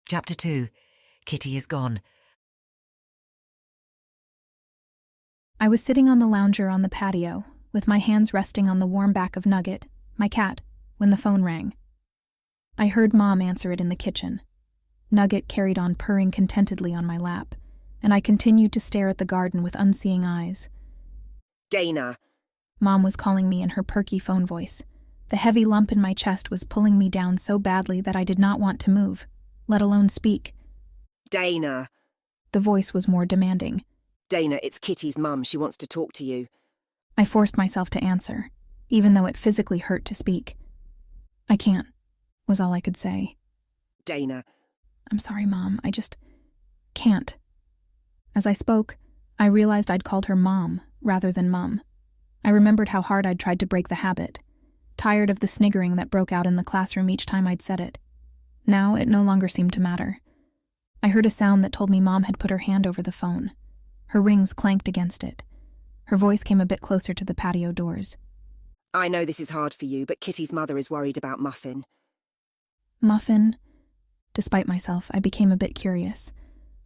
Chapter 2. Kitty is gone. I was sitting on the lounger on the patio, with my hands resting on the warm back of Nugget, my cat, when the phone rang. I heard Mom answer it in the kitchen. Nugget carried on purring contentedly on my lap, and I continued to stare at the garden with unseeing eyes. Dana. Mom was calling me in her perky phone voice. The heavy lump in my chest was pulling me down so badly that I did not want to move, let alone speak. Dana. The voice was more demanding. Dana, it's Kitty's mum. She wants to talk to you. I forced myself to answer, even though it physically hurt to speak. I can't, was all I could say. Dana. I'm sorry, Mom. I just can't. As I spoke, I realized I'd called her Mom rather than Mum. I remembered how hard I'd tried to break the habit, tired of the sniggering that broke out in the classroom each time I'd said it. Now it no longer seemed to matter. I heard a sound that told me Mom had put her hand over the phone. Her rings clanked against it. Her voice came a bit closer to the patio doors. I know this is hard for you, but Kitty's mother is worried about Muffin. Muffin? Despite myself, I became a bit curious.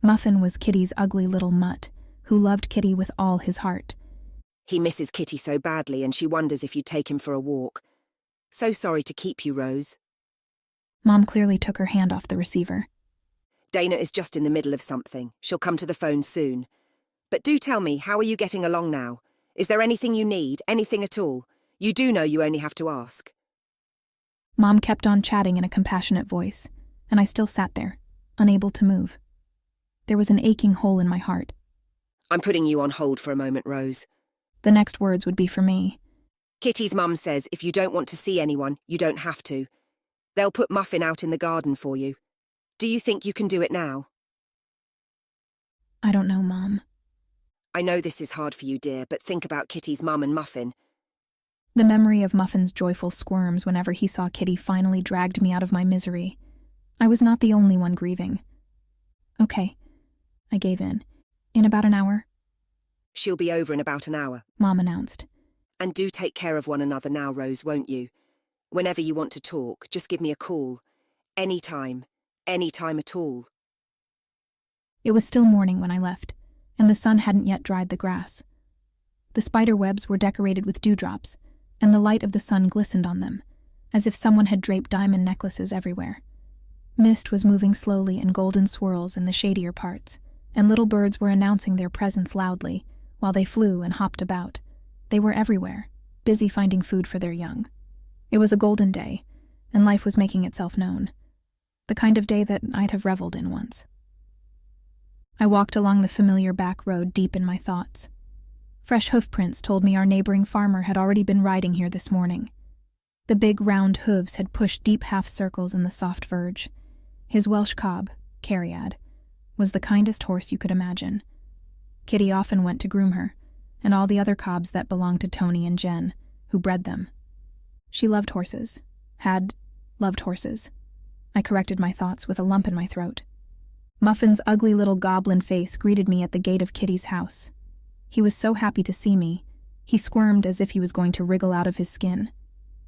Muffin was Kitty's ugly little mutt, who loved Kitty with all his heart. He misses Kitty so badly, and she wonders if you'd take him for a walk. So sorry to keep you, Rose. Mom clearly took her hand off the receiver. Dana is just in the middle of something. She'll come to the phone soon. But do tell me, how are you getting along now? Is there anything you need, anything at all? You do know you only have to ask. Mom kept on chatting in a compassionate voice, and I still sat there, unable to move. There was an aching hole in my heart. I'm putting you on hold for a moment, Rose. The next words would be for me. Kitty's mum says if you don't want to see anyone, you don't have to. They'll put Muffin out in the garden for you. Do you think you can do it now? I don't know, Mom. I know this is hard for you, dear, but think about Kitty's mum and Muffin. The memory of Muffin's joyful squirms whenever he saw Kitty finally dragged me out of my misery. I was not the only one grieving. Okay, I gave in. In about an hour? She'll be over in about an hour, Mom announced. And do take care of one another now, Rose, won't you? Whenever you want to talk, just give me a call. Anytime at all. It was still morning when I left, and the sun hadn't yet dried the grass. The spider webs were decorated with dewdrops, and the light of the sun glistened on them, as if someone had draped diamond necklaces everywhere. Mist was moving slowly in golden swirls in the shadier parts, and little birds were announcing their presence loudly, while they flew and hopped about. They were everywhere, busy finding food for their young. It was a golden day, and life was making itself known. The kind of day that I'd have reveled in once. I walked along the familiar back road deep in my thoughts. Fresh hoofprints told me our neighboring farmer had already been riding here this morning. The big round hooves had pushed deep half circles in the soft verge. His Welsh cob, Cariad, was the kindest horse you could imagine. Kitty often went to groom her, and all the other cobs that belonged to Tony and Jen, who bred them. She loved horses. Had loved horses. I corrected my thoughts with a lump in my throat. Muffin's ugly little goblin face greeted me at the gate of Kitty's house. He was so happy to see me, he squirmed as if he was going to wriggle out of his skin,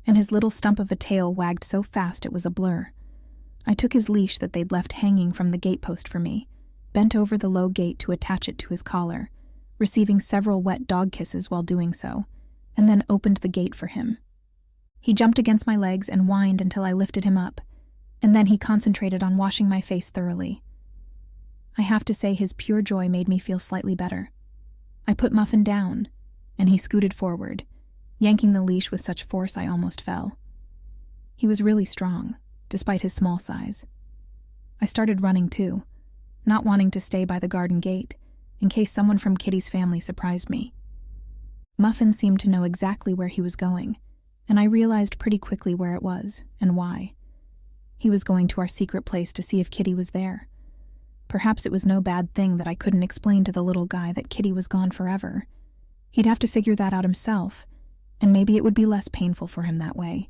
and his little stump of a tail wagged so fast it was a blur. I took his leash that they'd left hanging from the gatepost for me, bent over the low gate to attach it to his collar, receiving several wet dog kisses while doing so, and then opened the gate for him. He jumped against my legs and whined until I lifted him up, and then he concentrated on washing my face thoroughly. I have to say his pure joy made me feel slightly better. I put Muffin down, and he scooted forward, yanking the leash with such force I almost fell. He was really strong, despite his small size. I started running too, not wanting to stay by the garden gate, in case someone from Kitty's family surprised me. Muffin seemed to know exactly where he was going, and I realized pretty quickly where it was and why. He was going to our secret place to see if Kitty was there. Perhaps it was no bad thing that I couldn't explain to the little guy that Kitty was gone forever. He'd have to figure that out himself, and maybe it would be less painful for him that way.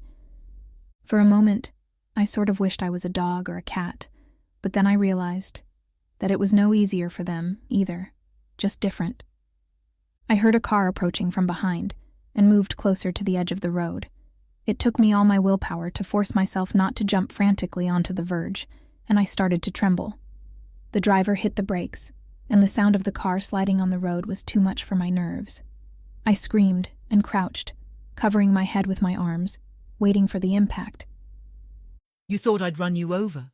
For a moment, I sort of wished I was a dog or a cat, but then I realized that it was no easier for them, either, just different. I heard a car approaching from behind, and moved closer to the edge of the road. It took me all my willpower to force myself not to jump frantically onto the verge, and I started to tremble. The driver hit the brakes, and the sound of the car sliding on the road was too much for my nerves. I screamed and crouched, covering my head with my arms, waiting for the impact. You thought I'd run you over?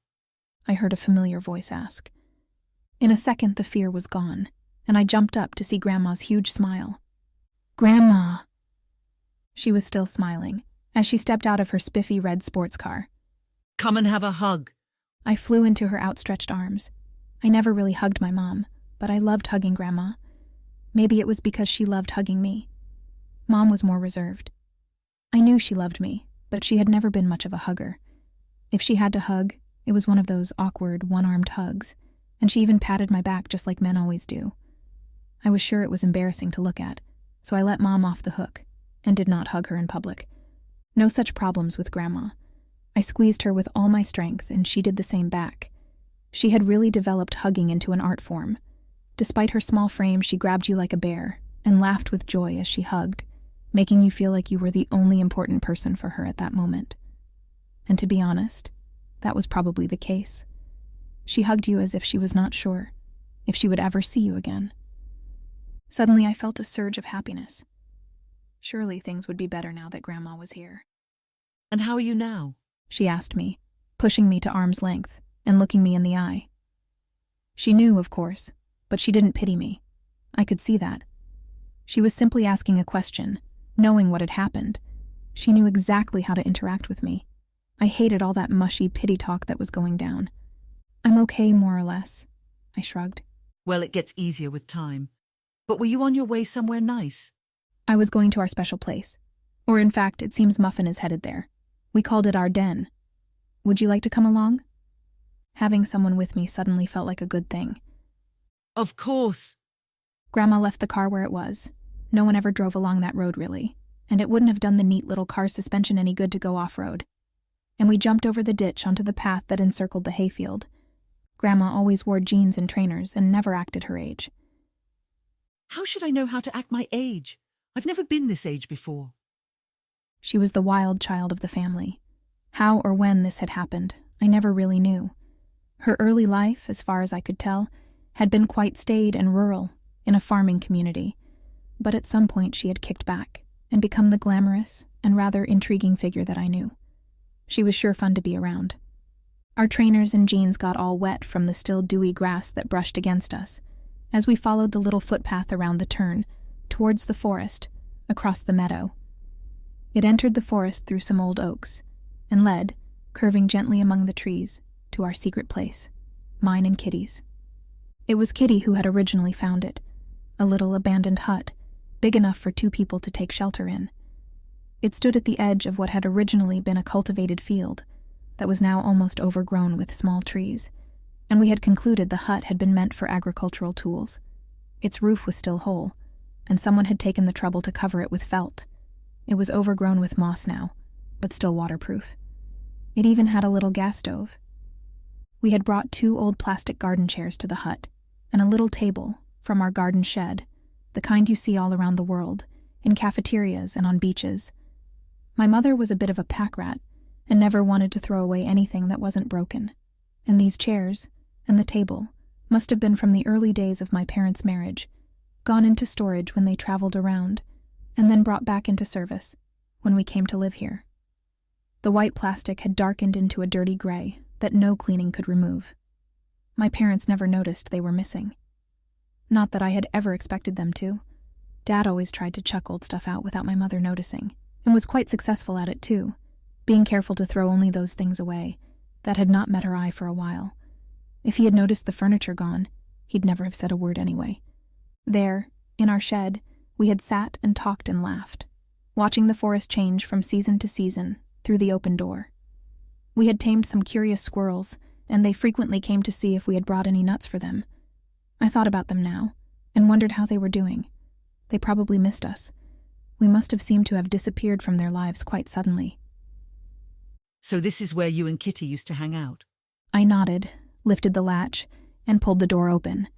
I heard a familiar voice ask. In a second, the fear was gone, and I jumped up to see Grandma's huge smile. "Grandma!" She was still smiling, as she stepped out of her spiffy red sports car. Come and have a hug. I flew into her outstretched arms. I never really hugged my mom, but I loved hugging Grandma. Maybe it was because she loved hugging me. Mom was more reserved. I knew she loved me, but she had never been much of a hugger. If she had to hug, it was one of those awkward, one-armed hugs, and she even patted my back just like men always do. I was sure it was embarrassing to look at, so I let Mom off the hook and did not hug her in public. No such problems with Grandma. I squeezed her with all my strength, and she did the same back. She had really developed hugging into an art form. Despite her small frame, she grabbed you like a bear and laughed with joy as she hugged, making you feel like you were the only important person for her at that moment. And to be honest, that was probably the case. She hugged you as if she was not sure if she would ever see you again. Suddenly, I felt a surge of happiness. Surely things would be better now that Grandma was here. And how are you now? She asked me, pushing me to arm's length and looking me in the eye. She knew, of course, but she didn't pity me. I could see that. She was simply asking a question, knowing what had happened. She knew exactly how to interact with me. I hated all that mushy pity talk that was going down. I'm okay, more or less, I shrugged. Well, it gets easier with time. But were you on your way somewhere nice? I was going to our special place. Or in fact, it seems Muffin is headed there. We called it our den. Would you like to come along? Having someone with me suddenly felt like a good thing. Of course. Grandma left the car where it was. No one ever drove along that road, really, and it wouldn't have done the neat little car suspension any good to go off-road. And we jumped over the ditch onto the path that encircled the hayfield. Grandma always wore jeans and trainers and never acted her age. How should I know how to act my age? I've never been this age before. She was the wild child of the family. How or when this had happened, I never really knew. Her early life, as far as I could tell, had been quite staid and rural, in a farming community. But at some point she had kicked back and become the glamorous and rather intriguing figure that I knew. She was sure fun to be around. Our trainers and jeans got all wet from the still dewy grass that brushed against us, as we followed the little footpath around the turn, towards the forest, across the meadow. It entered the forest through some old oaks, and led, curving gently among the trees, to our secret place, mine and Kitty's. It was Kitty who had originally found it, a little abandoned hut, big enough for 2 people to take shelter in. It stood at the edge of what had originally been a cultivated field that was now almost overgrown with small trees, and we had concluded the hut had been meant for agricultural tools. Its roof was still whole, and someone had taken the trouble to cover it with felt. It was overgrown with moss now, but still waterproof. It even had a little gas stove. We had brought 2 old plastic garden chairs to the hut, and a little table from our garden shed, the kind you see all around the world, in cafeterias and on beaches. My mother was a bit of a pack rat, and never wanted to throw away anything that wasn't broken. And these chairs, and the table, must have been from the early days of my parents' marriage, gone into storage when they traveled around, and then brought back into service when we came to live here. The white plastic had darkened into a dirty gray that no cleaning could remove. My parents never noticed they were missing. Not that I had ever expected them to. Dad always tried to chuck old stuff out without my mother noticing, and was quite successful at it too, being careful to throw only those things away that had not met her eye for a while. If he had noticed the furniture gone, he'd never have said a word anyway. There, in our shed, we had sat and talked and laughed, watching the forest change from season to season through the open door. We had tamed some curious squirrels, and they frequently came to see if we had brought any nuts for them. I thought about them now, and wondered how they were doing. They probably missed us. We must have seemed to have disappeared from their lives quite suddenly. So this is where you and Kitty used to hang out? I nodded, lifted the latch, and pulled the door open.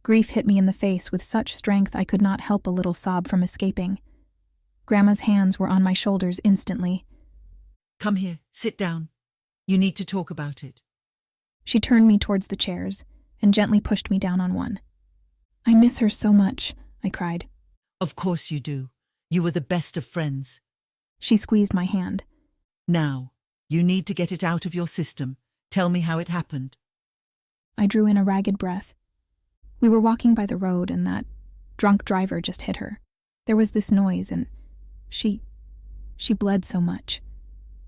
Grief hit me in the face with such strength I could not help a little sob from escaping. Grandma's hands were on my shoulders instantly. Come here, sit down. You need to talk about it. She turned me towards the chairs and gently pushed me down on one. "I miss her so much," I cried. Of course you do. You were the best of friends. She squeezed my hand. Now, you need to get it out of your system. Tell me how it happened. I drew in a ragged breath. We were walking by the road and that drunk driver just hit her. There was this noise and she bled so much.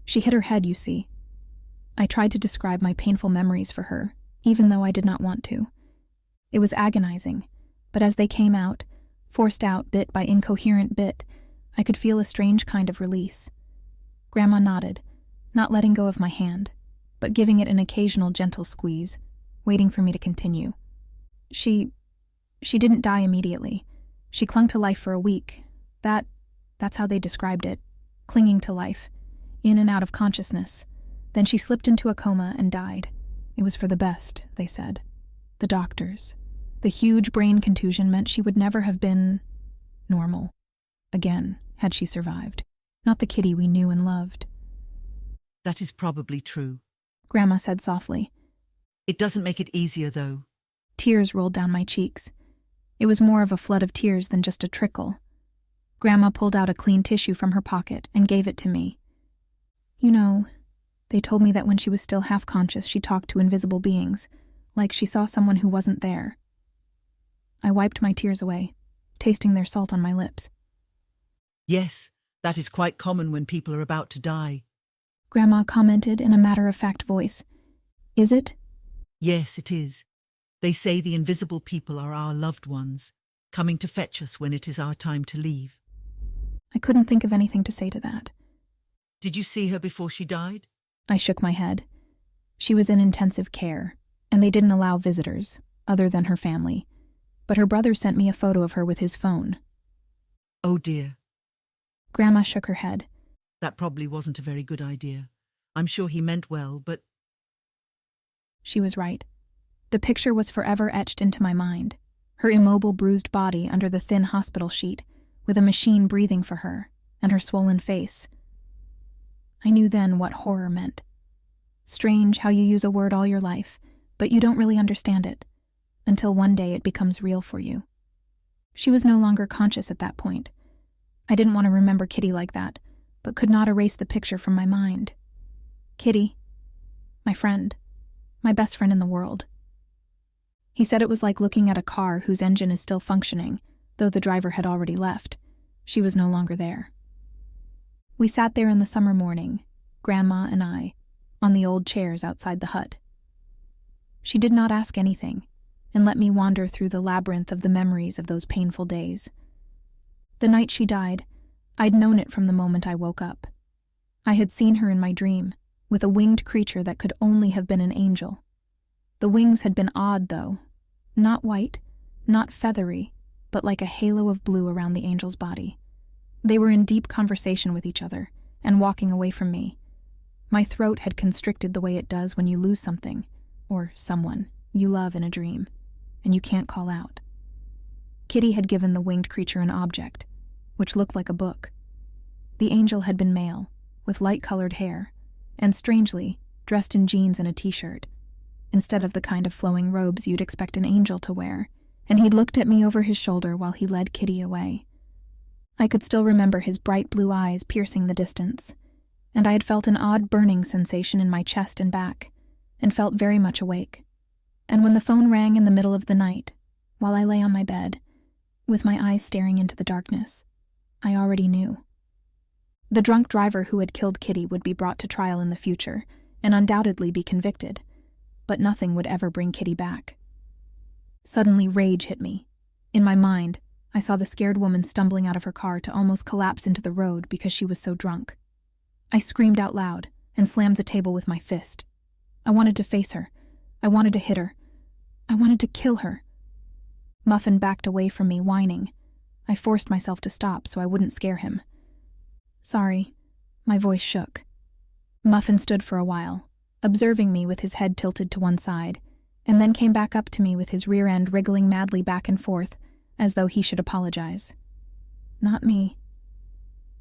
She hit her head, you see. I tried to describe my painful memories for her, even though I did not want to. It was agonizing, but as they came out, forced out bit by incoherent bit, I could feel a strange kind of release. Grandma nodded, not letting go of my hand, but giving it an occasional gentle squeeze, waiting for me to continue. She didn't die immediately. She clung to life for a week. That's how they described it, clinging to life, in and out of consciousness. Then she slipped into a coma and died. It was for the best, they said. The doctors. The huge brain contusion meant she would never have been normal again, had she survived. Not the Kitty we knew and loved. That is probably true. Grandma said softly. It doesn't make it easier, though. Tears rolled down my cheeks. It was more of a flood of tears than just a trickle. Grandma pulled out a clean tissue from her pocket and gave it to me. You know, they told me that when she was still half-conscious, she talked to invisible beings, like she saw someone who wasn't there. I wiped my tears away, tasting their salt on my lips. Yes, that is quite common when people are about to die. Grandma commented in a matter-of-fact voice. Is it? Yes, it is. They say the invisible people are our loved ones, coming to fetch us when it is our time to leave. I couldn't think of anything to say to that. Did you see her before she died? I shook my head. She was in intensive care, and they didn't allow visitors, other than her family. But her brother sent me a photo of her with his phone. Oh dear. Grandma shook her head. That probably wasn't a very good idea. I'm sure he meant well, but... She was right. The picture was forever etched into my mind. Her immobile, bruised body under the thin hospital sheet, with a machine breathing for her, and her swollen face. I knew then what horror meant. Strange how you use a word all your life, but you don't really understand it, until one day it becomes real for you. She was no longer conscious at that point. I didn't want to remember Kitty like that, but could not erase the picture from my mind. Kitty, my friend, my best friend in the world. He said it was like looking at a car whose engine is still functioning, though the driver had already left. She was no longer there. We sat there in the summer morning, Grandma and I, on the old chairs outside the hut. She did not ask anything, and let me wander through the labyrinth of the memories of those painful days. The night she died, I'd known it from the moment I woke up. I had seen her in my dream, with a winged creature that could only have been an angel. The wings had been odd, though. Not white, not feathery, but like a halo of blue around the angel's body. They were in deep conversation with each other, and walking away from me. My throat had constricted the way it does when you lose something, or someone, you love in a dream, and you can't call out. Kitty had given the winged creature an object, which looked like a book. The angel had been male, with light-colored hair, and strangely, dressed in jeans and a t-shirt, instead of the kind of flowing robes you'd expect an angel to wear, and he'd looked at me over his shoulder while he led Kitty away. I could still remember his bright blue eyes piercing the distance, and I had felt an odd burning sensation in my chest and back, and felt very much awake. And when the phone rang in the middle of the night, while I lay on my bed, with my eyes staring into the darkness, I already knew. The drunk driver who had killed Kitty would be brought to trial in the future, and undoubtedly be convicted, but nothing would ever bring Kitty back. Suddenly rage hit me. In my mind, I saw the scared woman stumbling out of her car to almost collapse into the road because she was so drunk. I screamed out loud and slammed the table with my fist. I wanted to face her. I wanted to hit her. I wanted to kill her. Muffin backed away from me, whining. I forced myself to stop so I wouldn't scare him. Sorry. My voice shook. Muffin stood for a while, observing me with his head tilted to one side, and then came back up to me with his rear end wriggling madly back and forth, as though he should apologize. Not me.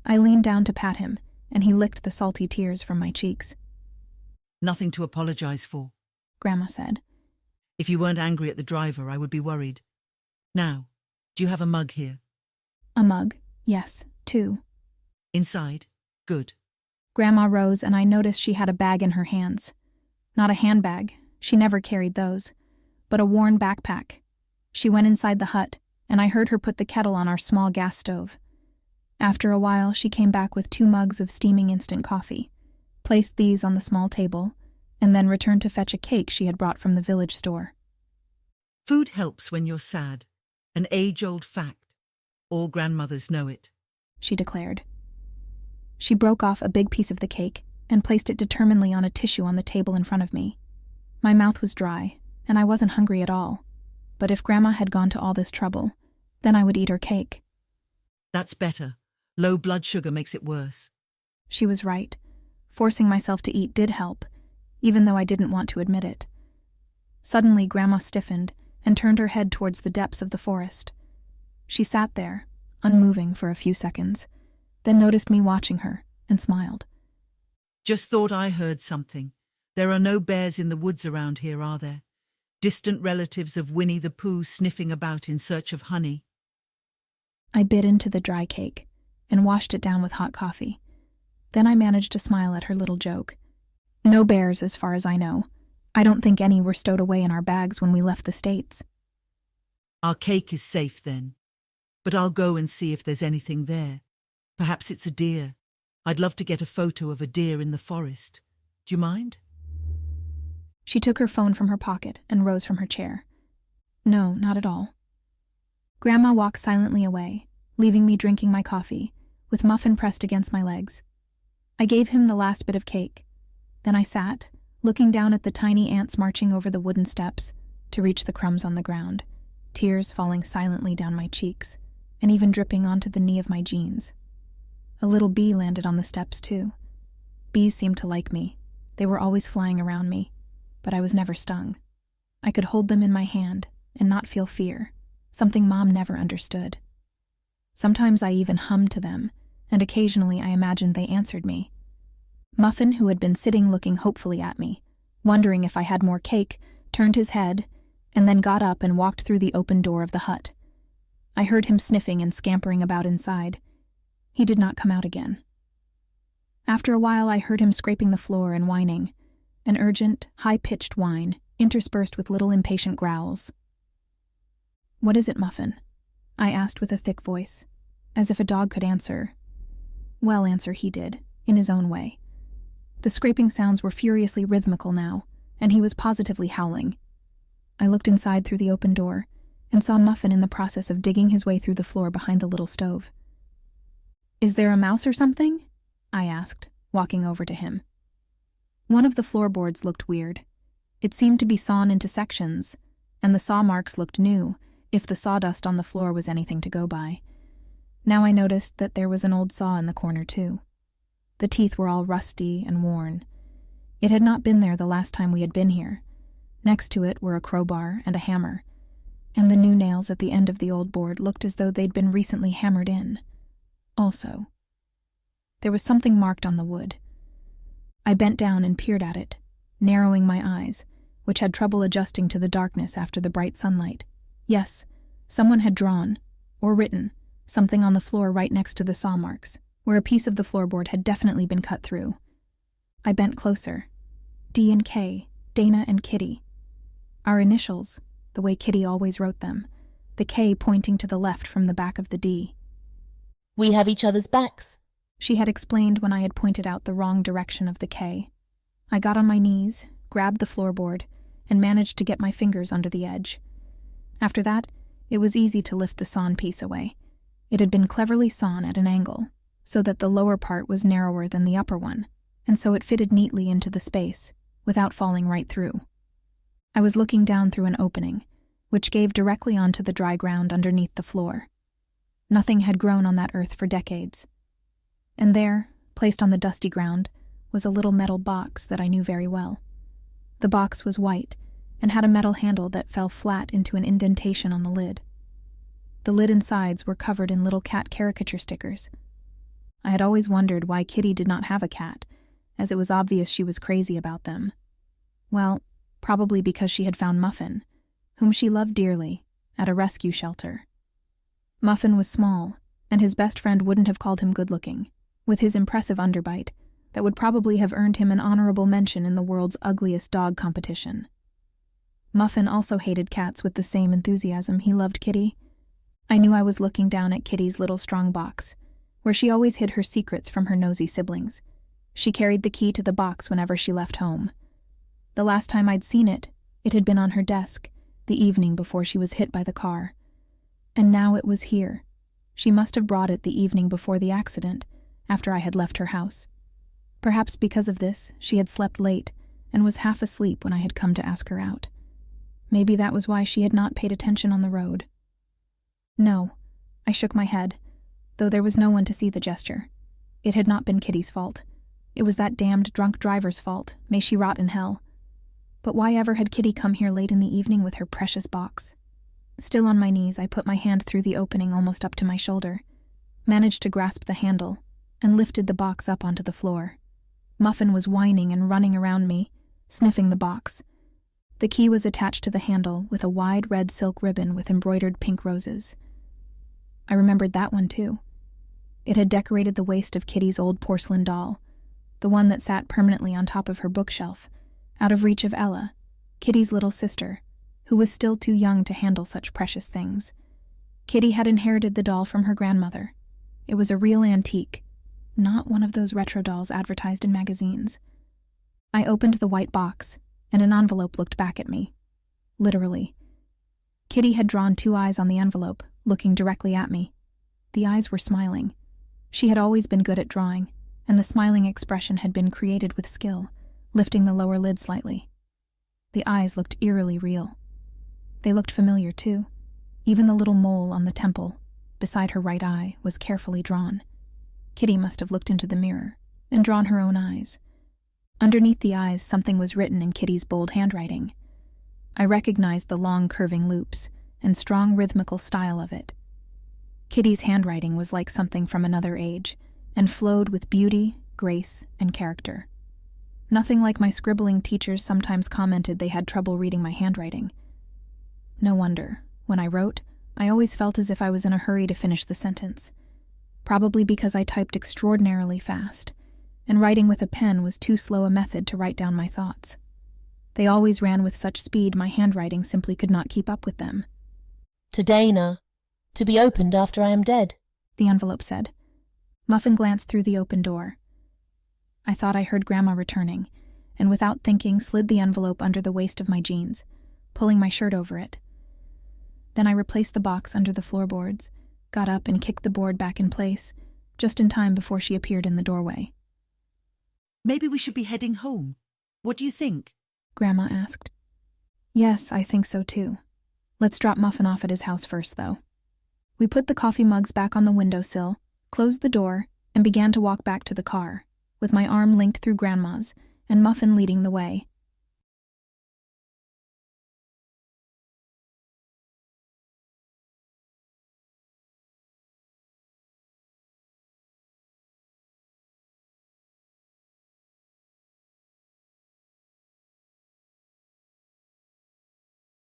I leaned down to pat him, and he licked the salty tears from my cheeks. Nothing to apologize for. Grandma said. If you weren't angry at the driver, I would be worried. Now, do you have a mug here? A mug? Yes, 2. Inside? Good. Grandma rose and I noticed she had a bag in her hands. Not a handbag, she never carried those, but a worn backpack. She went inside the hut, and I heard her put the kettle on our small gas stove. After a while, she came back with 2 mugs of steaming instant coffee, placed these on the small table, and then returned to fetch a cake she had brought from the village store. Food helps when you're sad. An age-old fact. All grandmothers know it, she declared. She broke off a big piece of the cake and placed it determinedly on a tissue on the table in front of me. My mouth was dry, and I wasn't hungry at all. But if Grandma had gone to all this trouble, then I would eat her cake. That's better. Low blood sugar makes it worse. She was right. Forcing myself to eat did help, even though I didn't want to admit it. Suddenly, Grandma stiffened and turned her head towards the depths of the forest. She sat there, unmoving for a few seconds, then noticed me watching her and smiled. Just thought I heard something. There are no bears in the woods around here, are there? Distant relatives of Winnie the Pooh sniffing about in search of honey. I bit into the dry cake and washed it down with hot coffee. Then I managed to smile at her little joke. No bears, as far as I know. I don't think any were stowed away in our bags when we left the States. Our cake is safe then. But I'll go and see if there's anything there. Perhaps it's a deer. I'd love to get a photo of a deer in the forest. Do you mind? She took her phone from her pocket and rose from her chair. No, not at all. Grandma walked silently away, leaving me drinking my coffee, with Muffin pressed against my legs. I gave him the last bit of cake. Then I sat, looking down at the tiny ants marching over the wooden steps to reach the crumbs on the ground, tears falling silently down my cheeks, and even dripping onto the knee of my jeans. A little bee landed on the steps too. Bees seemed to like me. They were always flying around me, but I was never stung. I could hold them in my hand and not feel fear, something Mom never understood. Sometimes I even hummed to them, and occasionally I imagined they answered me. Muffin, who had been sitting looking hopefully at me, wondering if I had more cake, turned his head, and then got up and walked through the open door of the hut. I heard him sniffing and scampering about inside. He did not come out again. After a while I heard him scraping the floor and whining, an urgent, high-pitched whine, interspersed with little impatient growls. "What is it, Muffin?" I asked with a thick voice, as if a dog could answer. Well, answer he did, in his own way. The scraping sounds were furiously rhythmical now, and he was positively howling. I looked inside through the open door and saw Muffin in the process of digging his way through the floor behind the little stove. "Is there a mouse or something?" I asked, walking over to him. One of the floorboards looked weird. It seemed to be sawn into sections, and the saw marks looked new, if the sawdust on the floor was anything to go by. Now I noticed that there was an old saw in the corner too. The teeth were all rusty and worn. It had not been there the last time we had been here. Next to it were a crowbar and a hammer, and the new nails at the end of the old board looked as though they'd been recently hammered in. Also, there was something marked on the wood. I bent down and peered at it, narrowing my eyes, which had trouble adjusting to the darkness after the bright sunlight. Yes, someone had drawn, or written, something on the floor right next to the saw marks, where a piece of the floorboard had definitely been cut through. I bent closer. D and K, Dana and Kitty. Our initials, the way Kitty always wrote them, the K pointing to the left from the back of the D. "We have each other's backs," she had explained when I had pointed out the wrong direction of the K. I got on my knees, grabbed the floorboard, and managed to get my fingers under the edge. After that, it was easy to lift the sawn piece away. It had been cleverly sawn at an angle, so that the lower part was narrower than the upper one, and so it fitted neatly into the space, without falling right through. I was looking down through an opening, which gave directly onto the dry ground underneath the floor. Nothing had grown on that earth for decades. And there, placed on the dusty ground, was a little metal box that I knew very well. The box was white, and had a metal handle that fell flat into an indentation on the lid. The lid and sides were covered in little cat caricature stickers. I had always wondered why Kitty did not have a cat, as it was obvious she was crazy about them. Well, probably because she had found Muffin, whom she loved dearly, at a rescue shelter. Muffin was small, and his best friend wouldn't have called him good-looking, with his impressive underbite that would probably have earned him an honorable mention in the world's ugliest dog competition. Muffin also hated cats with the same enthusiasm he loved Kitty. I knew I was looking down at Kitty's little strong box, where she always hid her secrets from her nosy siblings. She carried the key to the box whenever she left home. The last time I'd seen it, it had been on her desk, the evening before she was hit by the car. And now it was here. She must have brought it the evening before the accident, after I had left her house. Perhaps because of this, she had slept late and was half asleep when I had come to ask her out. Maybe that was why she had not paid attention on the road. No, I shook my head, though there was no one to see the gesture. It had not been Kitty's fault. It was that damned drunk driver's fault, may she rot in hell. But why ever had Kitty come here late in the evening with her precious box? Still on my knees, I put my hand through the opening almost up to my shoulder, managed to grasp the handle, and lifted the box up onto the floor. Muffin was whining and running around me, sniffing the box. The key was attached to the handle with a wide red silk ribbon with embroidered pink roses. I remembered that one too. It had decorated the waist of Kitty's old porcelain doll, the one that sat permanently on top of her bookshelf, out of reach of Ella, Kitty's little sister, who was still too young to handle such precious things. Kitty had inherited the doll from her grandmother. It was a real antique, not one of those retro dolls advertised in magazines. I opened the white box, and an envelope looked back at me. Literally. Kitty had drawn 2 eyes on the envelope, looking directly at me. The eyes were smiling. She had always been good at drawing, and the smiling expression had been created with skill, lifting the lower lid slightly. The eyes looked eerily real. They looked familiar, too. Even the little mole on the temple, beside her right eye, was carefully drawn. Kitty must have looked into the mirror and drawn her own eyes. Underneath the eyes, something was written in Kitty's bold handwriting. I recognized the long curving loops and strong rhythmical style of it. Kitty's handwriting was like something from another age, and flowed with beauty, grace, and character. Nothing like my scribbling teachers sometimes commented they had trouble reading my handwriting. No wonder. When I wrote, I always felt as if I was in a hurry to finish the sentence. Probably because I typed extraordinarily fast, and writing with a pen was too slow a method to write down my thoughts. They always ran with such speed my handwriting simply could not keep up with them. To Dana, to be opened after I am dead, the envelope said. Muffin glanced through the open door. I thought I heard Grandma returning, and without thinking slid the envelope under the waist of my jeans, pulling my shirt over it. Then I replaced the box under the floorboards, got up and kicked the board back in place, just in time before she appeared in the doorway. Maybe we should be heading home. What do you think? Grandma asked. Yes, I think so too. Let's drop Muffin off at his house first, though. We put the coffee mugs back on the windowsill, closed the door, and began to walk back to the car, with my arm linked through Grandma's, and Muffin leading the way.